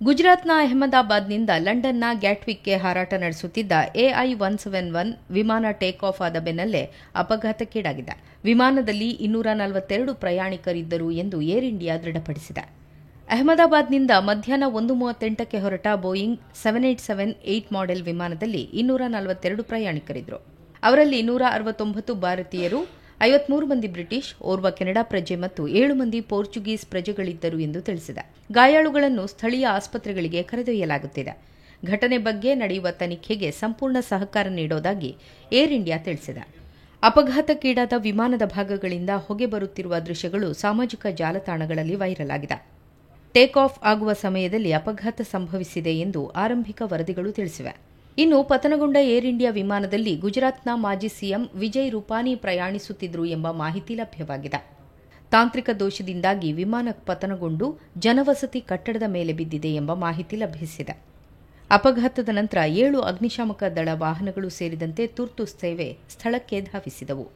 ಗುಜರಾತ್ನ ಅಹಮದಾಬಾದ್ನಿಂದ ಲಂಡನ್ನ ಗ್ಯಾಟ್ವಿಕ್ಗೆ ಹಾರಾಟ ನಡೆಸುತ್ತಿದ್ದ AI-171 ವಿಮಾನ ಟೇಕ್ ಆಫ್ ಆದ ಬೆನ್ನಲ್ಲೇ ಅಪಘಾತಕ್ಕೀಡಾಗಿದೆ. ವಿಮಾನದಲ್ಲಿ 242 ಪ್ರಯಾಣಿಕರಿದ್ದರು ಎಂದು ಏರ್ ಇಂಡಿಯಾ ದೃಢಪಡಿಸಿದೆ. ಅಹಮದಾಬಾದ್ನಿಂದ ಮಧ್ಯಾಹ್ನ 1:38ಕ್ಕೆ ಹೊರಟ ಬೋಯಿಂಗ್ 787-8 ಮಾಡೆಲ್ ವಿಮಾನದಲ್ಲಿ 242 ಪ್ರಯಾಣಿಕರಿದ್ದರು. ಅವರಲ್ಲಿ 169 ಭಾರತೀಯರು, 53 ಮಂದಿ ಬ್ರಿಟಿಷ್, ಓರ್ವ ಕೆನಡಾ ಪ್ರಜೆ ಮತ್ತು 7 ಮಂದಿ ಪೋರ್ಚುಗೀಸ್ ಪ್ರಜೆಗಳಿದ್ದರು ಎಂದು ತಿಳಿಸಿದೆ. ಗಾಯಾಳುಗಳನ್ನು ಸ್ಥಳೀಯ ಆಸ್ಪತ್ರೆಗಳಿಗೆ ಕರೆದೊಯ್ಯಲಾಗುತ್ತಿದೆ. ಘಟನೆ ಬಗ್ಗೆ ನಡೆಯುವ ತನಿಖೆಗೆ ಸಂಪೂರ್ಣ ಸಹಕಾರ ನೀಡೋದಾಗಿ ಏರ್ ಇಂಡಿಯಾ ತಿಳಿಸಿದೆ. ಅಪಘಾತಕ್ಕೀಡಾದ ವಿಮಾನದ ಭಾಗಗಳಿಂದ ಹೊಗೆ ಬರುತ್ತಿರುವ ದೃಶ್ಯಗಳು ಸಾಮಾಜಿಕ ಜಾಲತಾಣಗಳಲ್ಲಿ ವೈರಲ್ ಆಗಿದೆ. ಟೇಕ್ ಆಫ್ ಆಗುವ ಸಮಯದಲ್ಲಿ ಅಪಘಾತ ಸಂಭವಿಸಿದೆ ಎಂದು ಆರಂಭಿಕ ವರದಿಗಳು ತಿಳಿಸಿವೆ. ಇನ್ನು ಪತನಗೊಂಡ ಏರ್ ಇಂಡಿಯಾ ವಿಮಾನದಲ್ಲಿ ಗುಜರಾತ್ನ ಮಾಜಿ ಸಿಎಂ ವಿಜಯ್ ರೂಪಾನಿ ಪ್ರಯಾಣಿಸುತ್ತಿದ್ದರು ಎಂಬ ಮಾಹಿತಿ ಲಭ್ಯವಾಗಿದೆ. ತಾಂತ್ರಿಕ ದೋಷದಿಂದಾಗಿ ವಿಮಾನ ಪತನಗೊಂಡು ಜನವಸತಿ ಕಟ್ಟಡದ ಮೇಲೆ ಬಿದ್ದಿದೆ ಎಂಬ ಮಾಹಿತಿ ಲಭಿಸಿದೆ. ಅಪಘಾತದ ನಂತರ 7 ಅಗ್ನಿಶಾಮಕ ದಳ ವಾಹನಗಳು ಸೇರಿದಂತೆ ತುರ್ತು ಸೇವೆ ಸ್ಥಳಕ್ಕೆ ಧಾವಿಸಿದವು.